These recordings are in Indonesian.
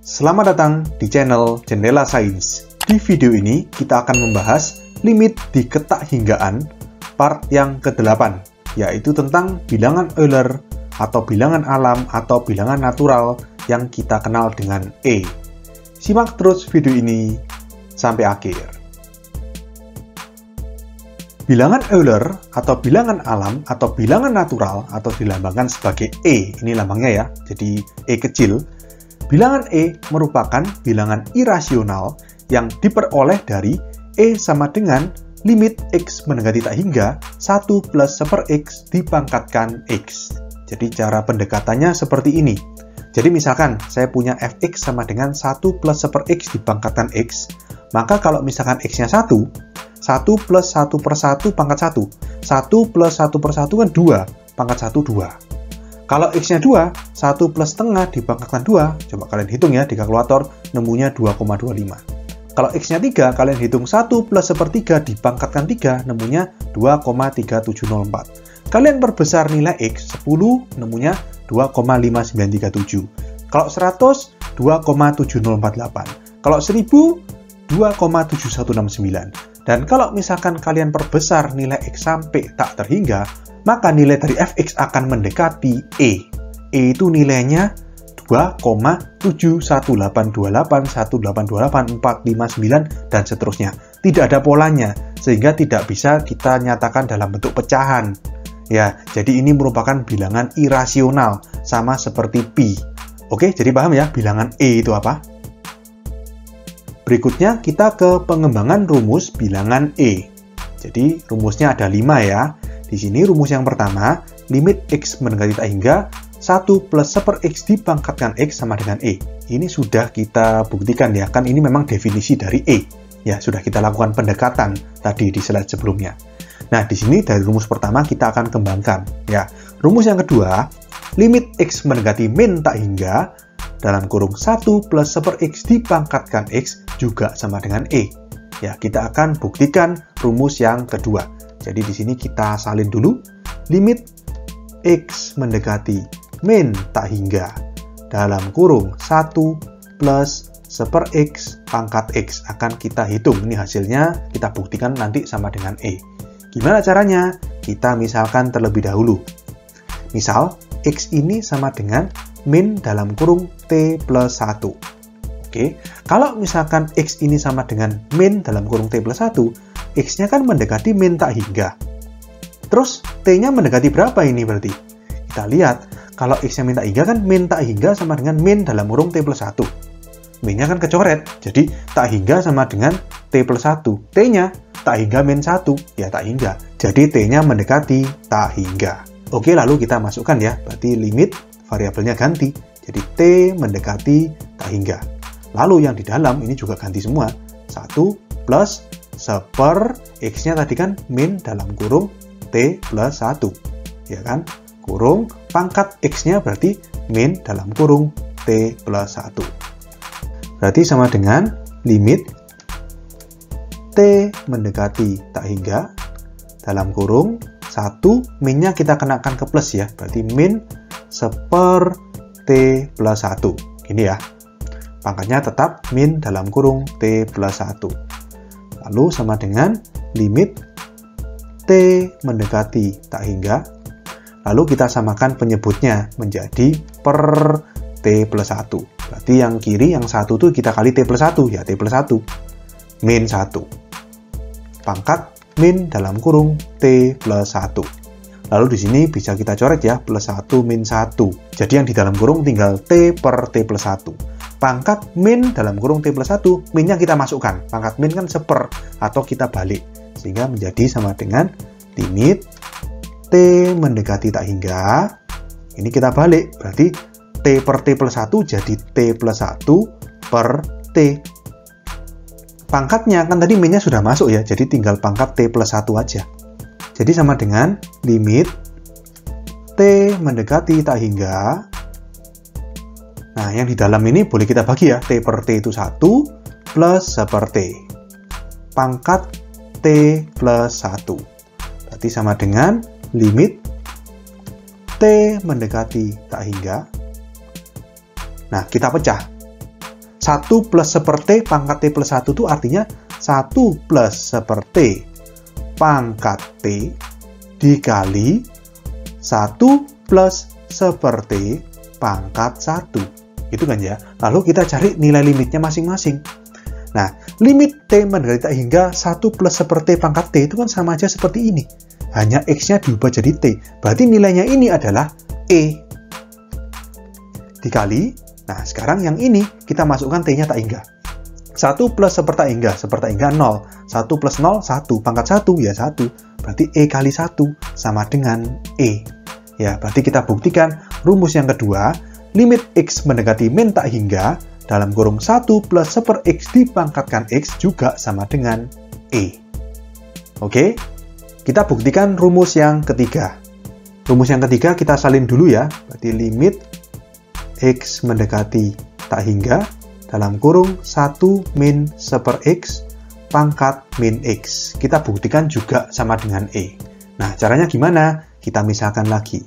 Selamat datang di channel Jendela Sains. Di video ini kita akan membahas limit di ketak hinggaan part yang ke-8, yaitu tentang bilangan Euler atau bilangan alam atau bilangan natural yang kita kenal dengan E. Simak terus video ini sampai akhir. Bilangan Euler atau bilangan alam atau bilangan natural atau dilambangkan sebagai E, ini lambangnya ya, jadi E kecil. Bilangan E merupakan bilangan irasional yang diperoleh dari E sama dengan limit X mendekati tak hingga 1 plus 1 per X dipangkatkan X. Jadi cara pendekatannya seperti ini. Jadi misalkan saya punya fx sama dengan 1 plus 1 per X dipangkatkan X, maka kalau misalkan X-nya 1 plus 1 per 1 pangkat 1. 1 plus 1 per 1 kan 2, pangkat 1 2. Kalau X-nya 2, 1 plus setengah dipangkatkan 2, coba kalian hitung ya di kalkulator, nemunya 2,25. Kalau X-nya 3, kalian hitung 1 plus 1/3 dipangkatkan 3, nemunya 2,3704. Kalian perbesar nilai X, 10, nemunya 2,5937. Kalau 100, 2,7048. Kalau 1000, 2,7169. Dan kalau misalkan kalian perbesar nilai X sampai tak terhingga, maka nilai dari fx akan mendekati E. E itu nilainya 2,71828, 1828, 459, dan seterusnya. Tidak ada polanya, sehingga tidak bisa kita nyatakan dalam bentuk pecahan. Ya, jadi ini merupakan bilangan irasional, sama seperti pi. Oke, jadi paham ya bilangan E itu apa? Berikutnya kita ke pengembangan rumus bilangan E. Jadi rumusnya ada 5 ya. Di sini rumus yang pertama, limit X mendekati tak hingga 1 plus 1 per X dipangkatkan X sama dengan E. Ini sudah kita buktikan ya, kan ini memang definisi dari E. Ya, sudah kita lakukan pendekatan tadi di slide sebelumnya. Nah, di sini dari rumus pertama kita akan kembangkan. Ya, rumus yang kedua, limit X mendekati min tak hingga dalam kurung 1 plus 1 per X dipangkatkan X juga sama dengan E. Ya, kita akan buktikan rumus yang kedua. Jadi di sini kita salin dulu. Limit X mendekati min tak hingga dalam kurung 1 plus 1 per X pangkat X akan kita hitung. Ini hasilnya kita buktikan nanti sama dengan E. Gimana caranya? Kita misalkan terlebih dahulu. Misal, X ini sama dengan min dalam kurung T plus 1. Oke, kalau misalkan X ini sama dengan min dalam kurung T plus 1, X-nya kan mendekati min tak hingga. Terus, T-nya mendekati berapa ini berarti? Kita lihat, kalau X-nya min tak hingga kan min tak hingga sama dengan min dalam kurung T plus 1. Min-nya kan kecoret, jadi tak hingga sama dengan T plus 1. T-nya tak hingga min 1, ya tak hingga. Jadi T-nya mendekati tak hingga. Oke, lalu kita masukkan ya, berarti limit variabelnya ganti. Jadi T mendekati tak hingga. Lalu yang di dalam ini juga ganti semua. 1 plus 1 per X-nya tadi kan min dalam kurung T plus 1. Ya kan? Kurung pangkat X-nya berarti min dalam kurung T plus 1. Berarti sama dengan limit T mendekati tak hingga dalam kurung 1, min-nya kita kenakan ke plus ya, berarti min 1 per T plus 1. Ini ya, pangkatnya tetap min dalam kurung T plus 1. Lalu sama dengan limit T mendekati tak hingga, lalu kita samakan penyebutnya menjadi per T plus 1. Berarti yang kiri, yang 1 itu kita kali T plus 1, ya T plus 1. Min 1. Pangkat min dalam kurung T plus 1. Lalu di sini bisa kita coret ya, plus 1 min 1. Jadi yang di dalam kurung tinggal T per T plus 1. Pangkat min dalam kurung T plus 1, min-nya kita masukkan. Pangkat min kan 1/, atau kita balik. Sehingga menjadi sama dengan limit T mendekati tak hingga. Ini kita balik, berarti T per T plus 1 jadi T plus 1 per T. Pangkatnya kan tadi min-nya sudah masuk ya, jadi tinggal pangkat T plus 1 aja. Jadi sama dengan limit T mendekati tak hingga. Nah, yang di dalam ini boleh kita bagi ya, T per T itu 1 plus 1 per T. Pangkat T plus 1. Berarti sama dengan limit T mendekati tak hingga. Nah, kita pecah. 1 plus seper T pangkat T plus 1 itu artinya 1 plus seper T pangkat T dikali 1 plus seper T pangkat 1. Gitu kan ya. Lalu kita cari nilai limitnya masing-masing. Nah, limit T mendekati tak hingga 1 plus seper T pangkat T itu kan sama aja seperti ini. Hanya X-nya diubah jadi T. Berarti nilainya ini adalah E. Dikali, nah sekarang yang ini kita masukkan T-nya tak hingga. 1 plus seper tak hingga 0. 1 plus 0, 1. Pangkat 1, ya 1. Berarti E kali 1 sama dengan E. Ya, berarti kita buktikan rumus yang kedua, limit X mendekati min tak hingga, dalam kurung 1 plus seper X dipangkatkan X juga sama dengan E. Oke, kita buktikan rumus yang ketiga. Rumus yang ketiga kita salin dulu ya, berarti limit X mendekati tak hingga, dalam kurung 1 min seper X pangkat min X. Kita buktikan juga sama dengan E. Nah, caranya gimana? Kita misalkan lagi.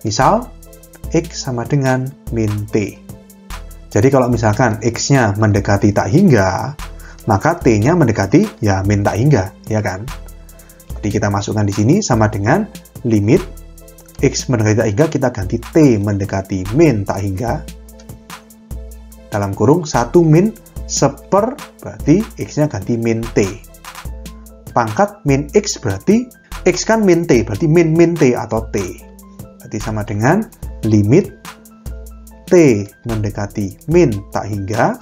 Misal, X sama dengan min T. Jadi kalau misalkan X-nya mendekati tak hingga, maka T-nya mendekati ya min tak hingga, ya kan? Jadi kita masukkan di sini sama dengan limit X mendekati tak hingga, kita ganti T mendekati min tak hingga. Dalam kurung 1 min seper, berarti X-nya ganti min T. Pangkat min X berarti, X kan min T, berarti min T atau T. Berarti sama dengan limit T mendekati min tak hingga,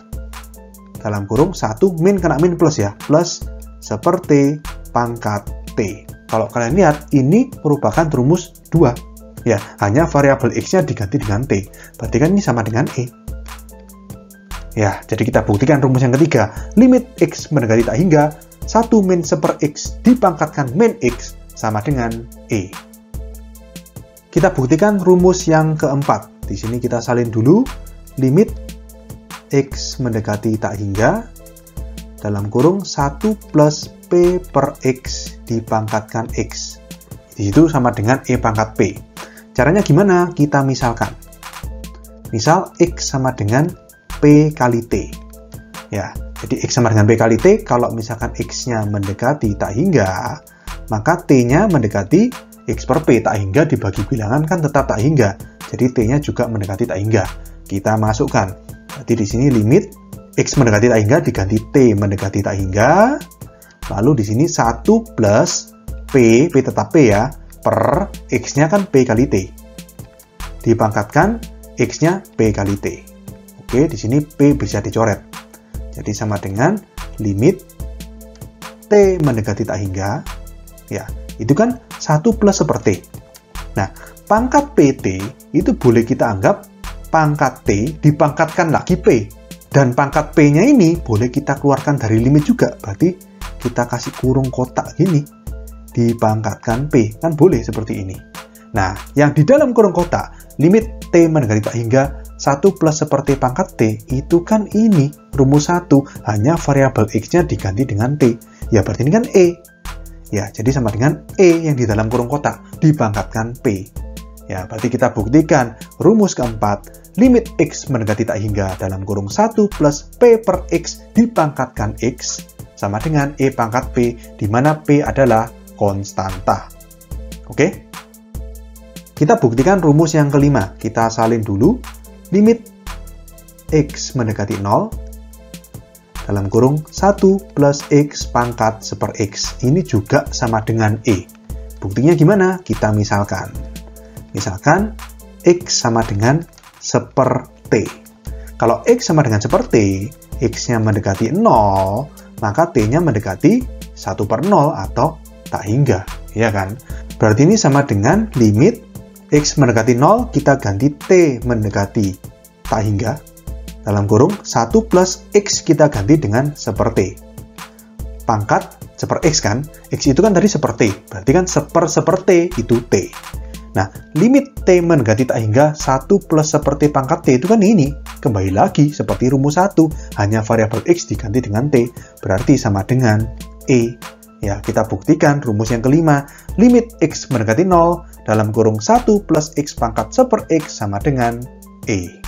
dalam kurung 1 min kena min plus ya, plus seper T pangkat T. Kalau kalian lihat, ini merupakan rumus 2. Ya, hanya variabel X-nya diganti dengan T. Berarti kan ini sama dengan E. Ya, jadi kita buktikan rumus yang ketiga. Limit X mendekati tak hingga, 1 min seper X dipangkatkan min X sama dengan E. Kita buktikan rumus yang keempat. Di sini kita salin dulu. Limit X mendekati tak hingga, dalam kurung 1 plus P per X dipangkatkan X. Itu sama dengan E pangkat P. Caranya gimana? Kita misalkan. Misal X sama dengan P kali T. Ya, jadi X sama dengan P kali T, kalau misalkan X-nya mendekati tak hingga, maka T-nya mendekati X per P. Tak hingga dibagi bilangan kan tetap tak hingga. Jadi T-nya juga mendekati tak hingga. Kita masukkan. Jadi di sini limit X mendekati tak hingga diganti T mendekati tak hingga. Lalu di sini 1 plus P tetap P ya, per X-nya kan P kali T. Dipangkatkan X-nya P kali T. Oke, di sini P bisa dicoret. Jadi sama dengan limit T mendekati tak hingga. Ya, itu kan 1 plus seper T. Nah, pangkat PT itu boleh kita anggap pangkat T dipangkatkan lagi P. Dan pangkat P-nya ini boleh kita keluarkan dari limit juga. Berarti kita kasih kurung kotak gini. Dipangkatkan P. Kan boleh seperti ini. Nah, yang di dalam kurung kotak, limit T mendekati tak hingga 1 plus seper T pangkat T, itu kan ini, rumus 1, hanya variabel X-nya diganti dengan T. Ya, berarti ini kan E. Ya, jadi sama dengan E yang di dalam kurung kotak, dipangkatkan P. Ya, berarti kita buktikan rumus keempat, limit X mendekati tak hingga dalam kurung 1 plus P per X dipangkatkan X, sama dengan E pangkat P, di mana P adalah konstanta. Oke? Kita buktikan rumus yang kelima. Kita salin dulu. Limit X mendekati 0 dalam kurung 1 plus X pangkat seper X. Ini juga sama dengan E. Buktinya gimana? Kita misalkan. Misalkan X sama dengan seper T. Kalau X sama dengan seper T, X-nya mendekati 0, maka T-nya mendekati 1 per 0 atau tak hingga. Ya kan? Berarti ini sama dengan limit X mendekati 0, kita ganti T mendekati tak hingga. Dalam kurung 1 plus X kita ganti dengan seper T. Pangkat seper X kan? X itu kan tadi seper T. Berarti kan seper T itu T. Nah, limit T mendekati tak hingga 1 plus seper T pangkat T itu kan ini. Kembali lagi seperti rumus 1. Hanya variabel X diganti dengan T. Berarti sama dengan E. Ya, kita buktikan rumus yang kelima. Limit X mendekati 0 dalam kurung 1 plus X pangkat seper X sama dengan E.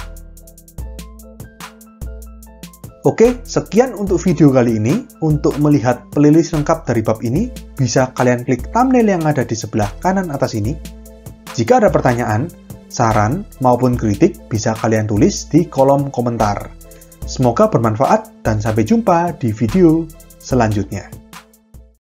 Oke, sekian untuk video kali ini. Untuk melihat playlist lengkap dari bab ini, bisa kalian klik thumbnail yang ada di sebelah kanan atas ini. Jika ada pertanyaan, saran, maupun kritik, bisa kalian tulis di kolom komentar. Semoga bermanfaat dan sampai jumpa di video selanjutnya.